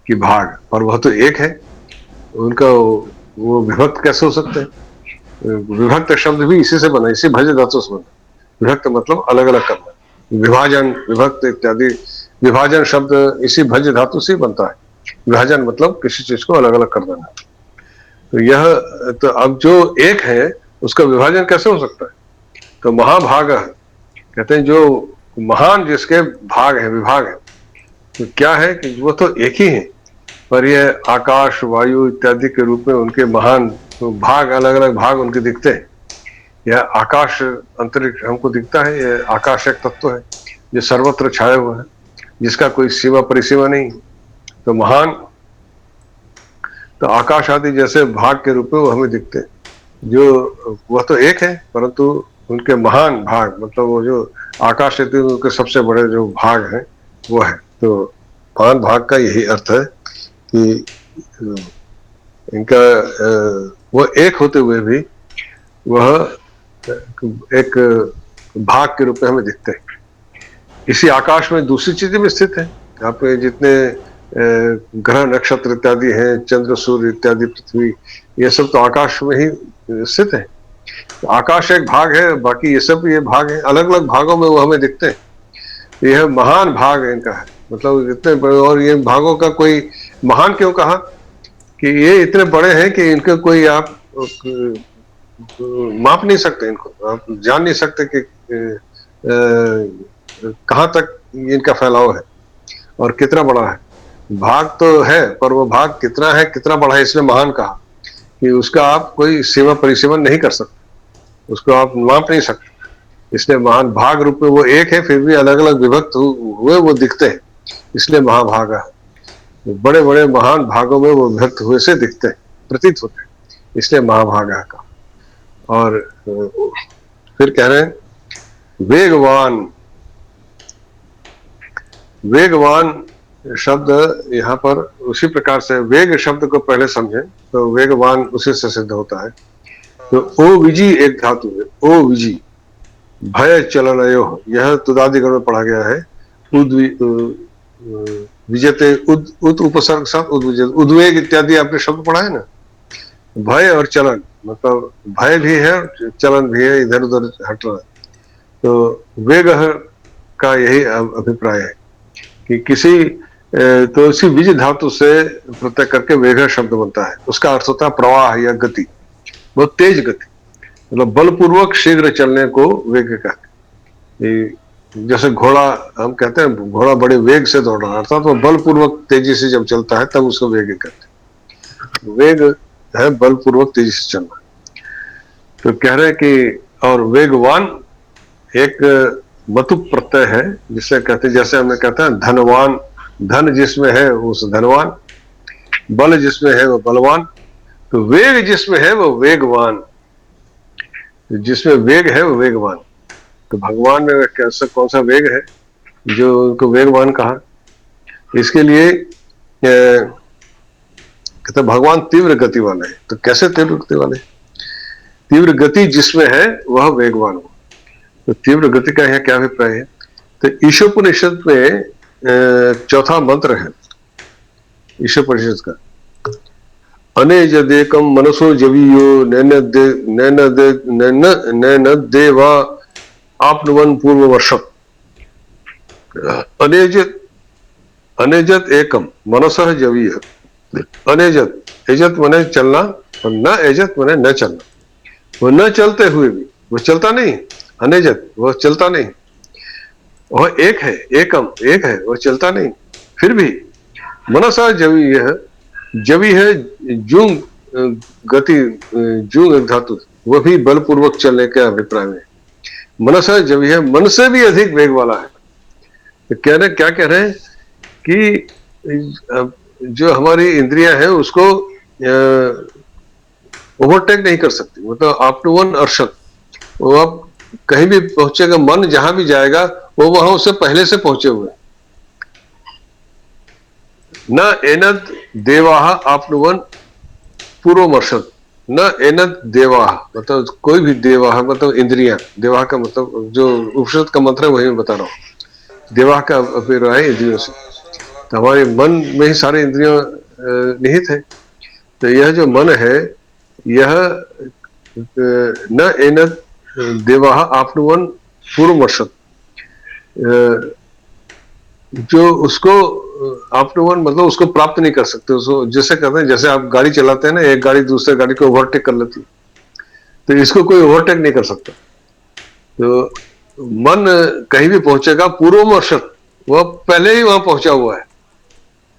कि भाग, और वह तो एक है, उनका वो विभक्त कैसे हो सकते हैं, विभक्त शब्द भी इसी से बना, इसी भज धातु से बना। विभक्त मतलब अलग अलग करना, विभाजन विभक्त इत्यादि, विभाजन शब्द इसी भज धातु से बनता है। विभाजन मतलब किसी चीज को अलग अलग कर देना। तो यह तो अब जो एक है उसका विभाजन कैसे हो सकता है, तो महाभाग कहते हैं जो महान जिसके भाग है, विभाग है, तो क्या है कि वो तो एक ही है, पर यह आकाश वायु इत्यादि के रूप में उनके महान भाग, अलग अलग भाग उनके दिखते हैं। यह आकाश अंतरिक्ष हमको दिखता है, यह आकाश एक तत्व है जो सर्वत्र छाया हुआ है, जिसका कोई सीमा परिसीमा नहीं। तो महान, तो आकाश आदि जैसे भाग के रूप में वो हमें दिखते हैं, जो वह तो एक है परंतु उनके महान भाग, मतलब वो जो आकाश आदि उनके सबसे बड़े जो भाग हैं वो है। तो महान भाग का यही अर्थ है कि इनका वो एक होते हुए भी वह एक भाग के रूप में हमें दिखते हैं। इसी आकाश में दूसरी चीजें भी स्थित है, यहाँ पे जितने ग्रह नक्षत्र इत्यादि हैं, चंद्र सूर्य इत्यादि पृथ्वी, ये सब तो आकाश में ही स्थित है। तो आकाश एक भाग है, बाकी ये सब ये भाग है, अलग अलग भागों में वो हमें दिखते हैं। यह महान भाग इनका है, मतलब इतने बड़े, और ये भागों का कोई महान क्यों कहा कि ये इतने बड़े हैं कि इनके कोई आप माप नहीं सकते, इनको आप जान नहीं सकते कि कहाँ तक इनका फैलाव है और कितना बड़ा है। भाग तो है, पर वो भाग कितना है, कितना बड़ा है, इसलिए महान कहा कि उसका आप कोई सीमा परिसीमन नहीं कर सकते, उसको आप माप नहीं सकते, इसलिए महान भाग रूप में वो एक है, फिर भी अलग अलग विभक्त हुए वो दिखते हैं, इसलिए महाभागा। बड़े बड़े महान भागों में वो विभक्त हुए से दिखते हैं, प्रतीत होते हैं, इसलिए महाभागा का। और फिर कह रहे हैं वेगवान, वेगवान शब्द यहाँ पर उसी प्रकार से वेग शब्द को पहले समझे तो वेगवान उसी से सिद्ध होता है। तो ओ विजी एक धातु है, ओ विजी, भय चलनयो, यह तुदादिगण में पढ़ा गया है। विजयते उद उपसर्ग साथ उद्वेग इत्यादि आपने शब्द पढ़ा है ना। भय और चलन, मतलब भय भी है चलन भी है, इधर उधर हटना। तो वेग का यही अभिप्राय है कि किसी, तो इसी विज धातु से प्रत्यय करके वेग शब्द बनता है। उसका अर्थ होता है प्रवाह या गति, बहुत तेज गति, मतलब बलपूर्वक शीघ्र चलने को वेग कहते हैं। जैसे घोड़ा, हम कहते हैं घोड़ा बड़े वेग से दौड़ रहा, अर्थात वो बलपूर्वक तेजी से जब चलता है तब उसको वेग कहते हैं। वेग है बलपूर्वक तेजी से चलना। तो कह रहे कि और वेगवान एक मतु प्रत्यय है, जिसे कहते हैं, जैसे हमें कहते हैं धनवान, धन जिसमें है उस धनवान, बल जिसमें है वो बलवान, तो वेग जिसमें है वो वेगवान, जिसमें वेग है वो वेगवान। तो भगवान में कैसा कौन सा वेग है जो उनको वेगवान कहा? इसके लिए कहते भगवान तीव्र गति वाले हैं। तो कैसे तीव्र गति वाले? तीव्र गति जिसमें है वह वेगवान हो। तो तीव्र गति का यहाँ क्या अभिप्राय है? तो ईशोपनिषद में चौथा मंत्र है ईशोपनिषद का, अनेजदेकम मनसो जवीयो नैनदेवा आपनुवन पूर्व वर्षक। अनेजत, अनेजत एकम मनसः जवीय। अनेजत, एजत मने चलना, और न एजत मने न चलना। वो न चलते हुए भी, वो चलता नहीं, अनेजत वो चलता नहीं, वह एक है, एकम एक है, वो चलता नहीं, फिर भी मनसा जवी है, जवी है जूंग गति, जूंग एक धातु, वह भी बलपूर्वक चलने के अभिप्राय में। मनसा जवी है, मन से भी अधिक वेग वाला है। तो क्या कह रहे हैं कि जो हमारी इंद्रियां हैं उसको ओवरटेक नहीं कर सकती, मतलब आप टू वन अर्शक, वो आप कहीं भी पहुंचेगा, मन जहां भी जाएगा वो वहां उससे पहले से पहुंचे हुए। न एनद देवाह आपनुवन पूर्वमर्शक, न एनद देवाह मतलब कोई भी देवाह मतलब इंद्रियां, देवाह का मतलब जो उपनिषद का मंत्र है वही मैं बता रहा हूँ। देवाह का अभिप्राय है इंद्रियों से, तो हमारे मन में ही सारे इंद्रियों निहित है। तो यह जो मन है यह न एनद देवाह आपनुवन पूर्वमर्शक, जो उसको आपनुवन मतलब उसको प्राप्त नहीं कर सकते, उसको जैसे कहते हैं, जैसे आप गाड़ी चलाते हैं ना, एक गाड़ी दूसरे गाड़ी को ओवरटेक कर लेती है, तो इसको कोई ओवरटेक नहीं कर सकता। तो मन कहीं भी पहुंचेगा पूर्वमर्शक, वह पहले ही वहां पहुंचा हुआ है,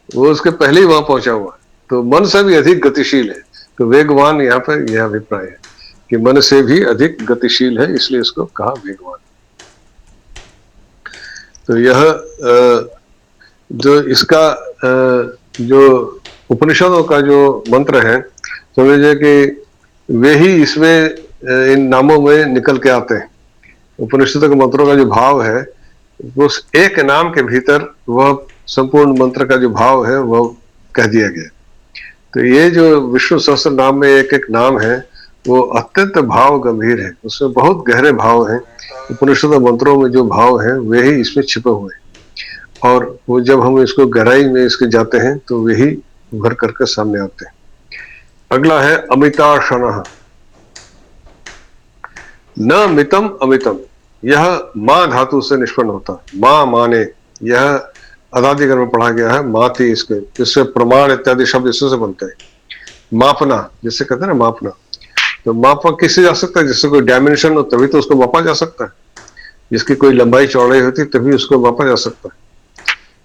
वो उसके पहले ही वहां पहुंचा हुआ है, तो मन से भी अधिक गतिशील है। तो वेगवान यहाँ पर यह अभिप्राय है कि मन से भी अधिक गतिशील है, इसलिए इसको कहा वेगवान। तो यह जो इसका जो उपनिषदों का जो मंत्र है, समझिए कि वे ही इसमें इन नामों में निकल के आते हैं। उपनिषदों के मंत्रों का जो भाव है उस एक नाम के भीतर वह संपूर्ण मंत्र का जो भाव है वह कह दिया गया। तो ये जो विष्णु सहस्त्र नाम में एक एक नाम है वो अत्यंत भाव गंभीर है, उसमें बहुत गहरे भाव हैं। उपनिषद मंत्रों में जो भाव है वे ही इसमें छिपे हुए हैं, और वो जब हम इसको गहराई में इसके जाते हैं तो वे ही उभर करके सामने आते हैं। अगला है अमिताशनः। न मितम अमितम, यह मां धातु से निष्पन्न होता है। मां माने, यह अदादिगण में पढ़ा गया है, माती इससे प्रमाण इत्यादि शब्द इससे बनते हैं। मापना जिससे कहते हैं ना, मापना, तो मापा किससे जा सकता है? जिससे कोई डायमेंशन हो तभी तो उसको मापा जा सकता है, जिसकी कोई लंबाई चौड़ाई होती तभी उसको मापा जा सकता है।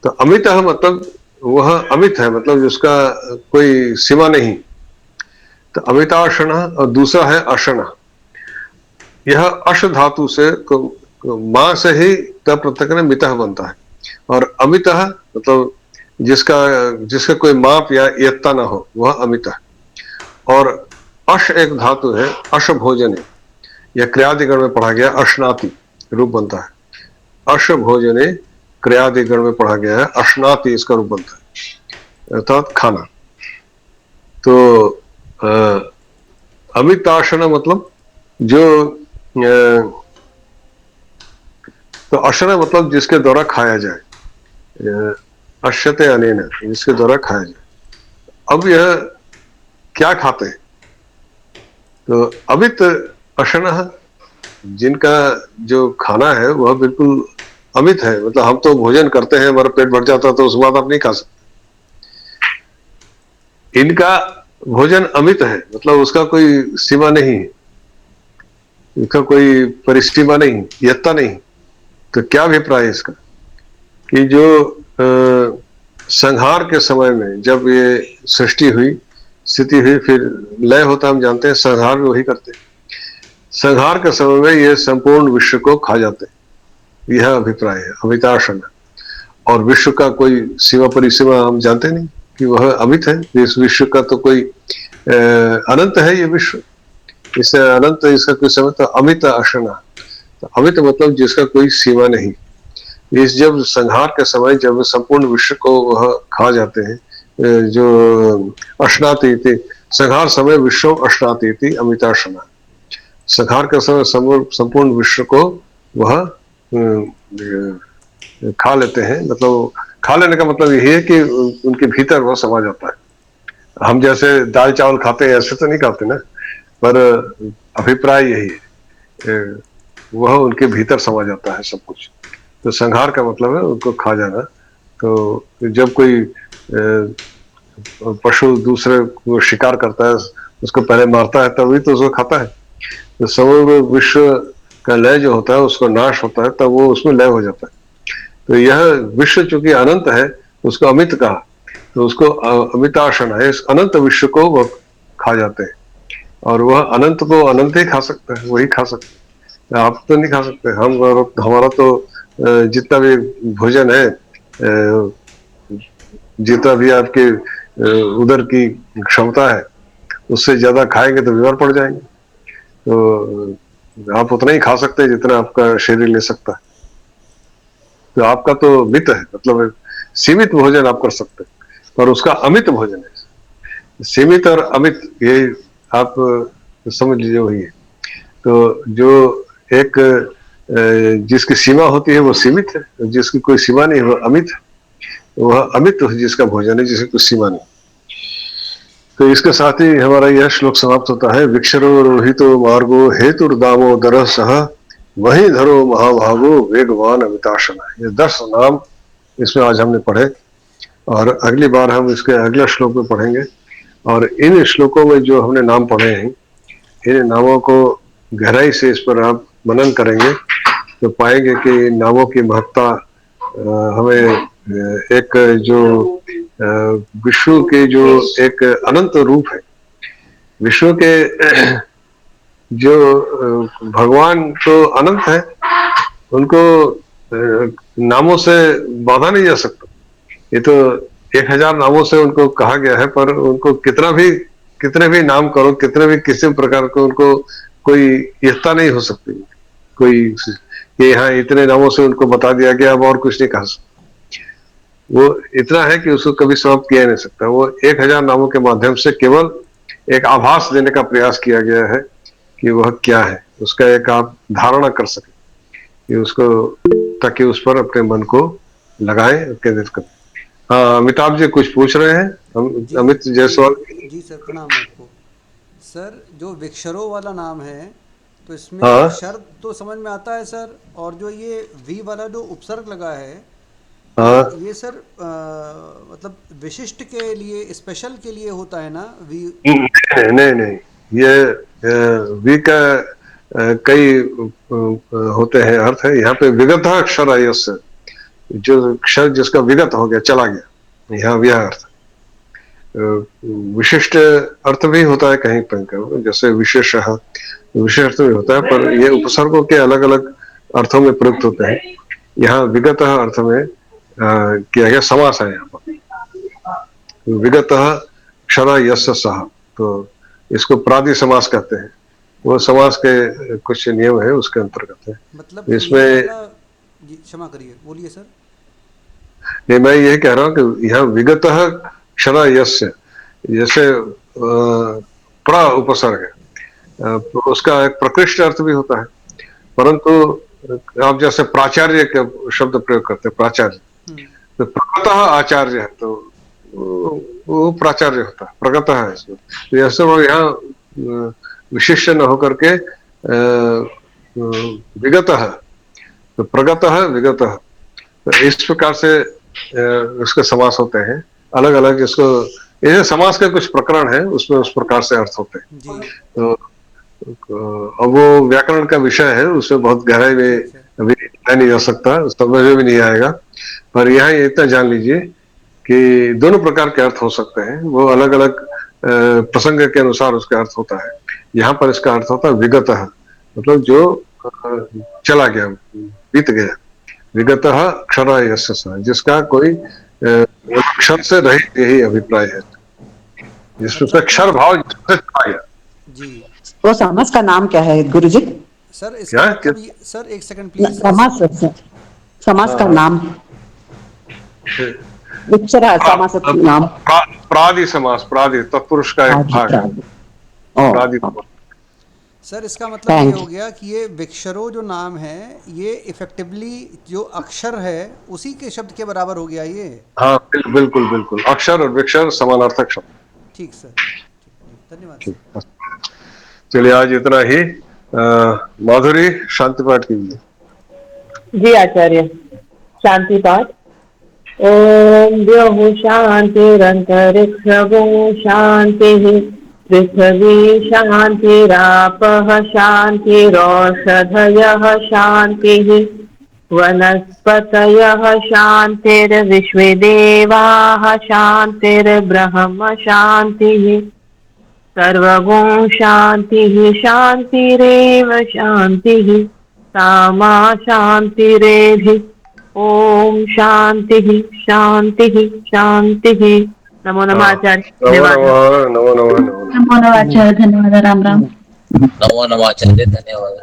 तो अमित मतलब वह अमित है, मतलब जिसका कोई सीमा नहीं। तो अमिताशण, और दूसरा है अशण, यह अश धातु से मां से ही तब प्रत्यय मितः बनता है, और अमितः मतलब जिसका कोई माप या यत्ता ना हो वह अमितः। और अश एक धातु है, अश भोजन है, यह क्रियादिगण में पढ़ा गया, अशनाति रूप बनता है। अश भोजने क्रियादिगण में पढ़ा गया है, अशनाति इसका रूप बनता है, अर्थात खाना। तो अमिताशना मतलब जो तो अशना मतलब जिसके द्वारा खाया जाए, अश्यते अनेन, जिसके द्वारा खाया जाए। अब यह क्या खाते हैं? तो अमित अशनः, जिनका जो खाना है वह बिल्कुल अमित है, मतलब हम तो भोजन करते हैं, हमारा पेट भर जाता है तो उसके बाद आप नहीं खा सकते। इनका भोजन अमित है, मतलब उसका कोई सीमा नहीं, इसका कोई परिसीमा नहीं, यत्ता नहीं। तो क्या अभिप्राय है इसका कि जो संहार के समय में जब ये सृष्टि हुई, स्थिति हुई, फिर लय होता, हम जानते हैं संहार भी वही करते हैं। संहार के समय में ये संपूर्ण विश्व को खा जाते हैं, यह अभिप्राय है अमिताशना। और विश्व का कोई सीमा परिसीमा हम जानते नहीं कि वह अमित है। इस विश्व का तो कोई अनंत है, ये विश्व, इससे अनंत, इसका कोई समय, तो अमित अशना, तो अमित मतलब जिसका कोई सीमा नहीं। इस जब संहार के समय जब संपूर्ण विश्व को वह खा जाते हैं, जो अश्नाती थी, संहार समय विश्व अश्नाती थी अमिताशना, संहार के समय संपूर्ण विश्व को वह खा लेते हैं। मतलब खा लेने का मतलब यही है कि उनके भीतर वह समा जाता है। हम जैसे दाल चावल खाते हैं ऐसे तो नहीं खाते ना, पर अभिप्राय यही है, वह उनके भीतर समा जाता है सब कुछ। तो संहार का मतलब है उनको खा जाना। तो जब कोई पशु दूसरे को शिकार करता है, उसको पहले मारता है तभी तो उसको खाता है। तो समग्र विश्व का लय जो होता है, उसको नाश होता है, तब वो उसमें लय हो जाता है। तो यह विश्व चूंकि अनंत है, उसको अमित कहा, तो उसको अमिताशन है, इस अनंत विश्व को वह खा जाते हैं। और वह अनंत को अनंत ही खा सकता है, वही खा सकते हैं, आप तो नहीं खा सकते। हमारा तो जितना भी भोजन है, जितना भी आपके उदर की क्षमता है, उससे ज्यादा खाएंगे तो बीमार पड़ जाएंगे। तो आप उतना ही खा सकते हैं जितना आपका शरीर ले सकता है। तो आपका तो मित है, मतलब सीमित भोजन आप कर सकते हैं, पर उसका अमित भोजन है। सीमित और अमित ये आप समझ लीजिए वही है। तो जो एक जिसकी सीमा होती है वो सीमित है, जिसकी कोई सीमा नहीं वो अमित है। वह अमित जिसका भोजन है, जिसकी कोई सीमा नहीं। तो इसके साथ ही हमारा यह श्लोक समाप्त होता है। विक्षरो रोहितो मार्गो हेतुर्दामोदर सह वही धरो महाभागो वेगवान अमिताशना। ये 10 नाम इसमें आज हमने पढ़े, और अगली बार हम इसके अगले श्लोक में पढ़ेंगे। और इन श्लोकों में जो हमने नाम पढ़े हैं, इन नामों को गहराई से इस पर आप मनन करेंगे तो पाएंगे कि इन नामों की महत्ता हमें एक जो विश्व के जो एक अनंत रूप है, विश्व के जो भगवान तो अनंत है, उनको नामों से बांधा नहीं जा सकता। ये तो 1000 नामों से उनको कहा गया है, पर उनको कितने भी नाम करो, कितने भी किसी प्रकार को उनको कोई एकता नहीं हो सकती। कोई कि यहाँ इतने नामों से उनको बता दिया गया, अब और कुछ नहीं कहा सकता। वो इतना है कि उसको कभी समाप्त किया नहीं सकता। वो 1000 नामों के माध्यम से केवल एक आभास देने का प्रयास किया गया है कि वह क्या है, उसका एक आप धारणा कर सके कि उसको, ताकि उस पर अपने मन को लगाएं, केंद्रित करें। हाँ, अमिताभ जी कुछ पूछ रहे हैं, अमित जायसवाल। जी सर, प्रणाम आपको। सर, जो विक्षरो वाला नाम है, तो इसमें हाँ क्षर तो समझ में आता है सर, और जो ये वी वाला जो उपसर्ग लगा है, तो हाँ, ये सर मतलब विशिष्ट के लिए, स्पेशल के लिए होता है ना वी? नहीं नहीं नहीं, ये वी का कई होते हैं अर्थ है। यहाँ पे विगत अक्षर है, यस, जो अक्षर जिसका विगत हो गया, चला गया, यहाँ यह अर्थ। विशिष्ट अर्थ भी होता है कहीं पर, जैसे विशेष, विशेष अर्थ भी होता है, पर ये उपसर्गों के अलग अलग अर्थों में प्रयुक्त होते हैं। यहाँ विगत अर्थ में किया गया समास है। यहाँ पर विगत क्षरा यस्य सह, तो इसको प्रादि समास कहते हैं। वो समास के कुछ नियम है उसके अंतर्गत है। मतलब ये इसमें वाला, जी क्षमा करिए, बोलिए सर। ये मैं यही कह रहा हूँ कि यहाँ विगत क्षरा यस्य, जैसे प्र उपसर्ग है, उसका एक प्रकृष्ट अर्थ भी होता है। परंतु आप जैसे प्राचार्य के शब्द प्रयोग करते हैं, प्राचार्य, हम्म। तो प्रगतः आचार्य है, तो वो प्राचार्य होता है, प्रगतः है इसमें। तो ऐसे वो यहाँ विशिष्ट न होकर के विगतः, तो प्रगतः विगतः, तो इस प्रकार से उसके समास होते हैं अलग अलग। इसको, ये समास के कुछ प्रकरण है, उसमें उस प्रकार से अर्थ होते हैं। जी। तो अब वो व्याकरण का विषय है, उसमें बहुत गहराई में ठीक सर। अभी बताया नहीं जा सकता, समझ में भी नहीं आएगा। पर यहाँ ये इतना जान लीजिए कि दोनों प्रकार के अर्थ हो सकते हैं, वो अलग अलग प्रसंग के अनुसार उसका अर्थ होता है। यहाँ पर इसका अर्थ होता है विगतः, मतलब जो चला गया, बीत गया। विगतः अक्षरा यस्य सः, जिसका कोई अक्षर से रहित, यही अभिप्राय है, जिसमें अच्छा अक्षर भाव जिससे चला गया। जी वो समास का नाम क्या है गुरुजी? सर, इसका क्या मतलब ये सर, एक सेकंड प्लीज। समास, समास का नाम, अक्षरा समास का नाम। प्रादि समास, प्रादि तत्पुरुष का एक भाग है, प्रादि। सर इसका मतलब ये Thank हो you. गया कि ये विक्षरो जो नाम है, ये इफेक्टिवली जो अक्षर है उसी के शब्द के बराबर हो गया ये। हाँ बिल्कुल बिल्कुल, अक्षर और विक्षर समानार्थक शब्द। ठीक सर, ठीक, धन्यवाद सर। ठीक, चलिए आज इतना ही। माधुरी शांति पाठ कीजिए। जी आचार्य, शांति पाठ। ओम द्यौः शान्तिरन्तरिक्षगो शान्तिः, पृथिवी शान्तिरापः शान्तिरोषधयः शान्तिः, वनस्पतयः शान्तिर्विश्वे देवाः शान्तिर्ब्रह्म शान्तिः, सर्वगुण शान्तिः शान्तिरेव शान्तिः, सामा शान्तिरेधि। ओम शांति शांति शांति। नमो नमः आचार्य, नमो धन्यवाद। नमः, नमो नमः, नमो नमः। नमो नमः आचार्य, धन्यवाद। राम राम। नमो नमः आचार्य, धन्यवाद।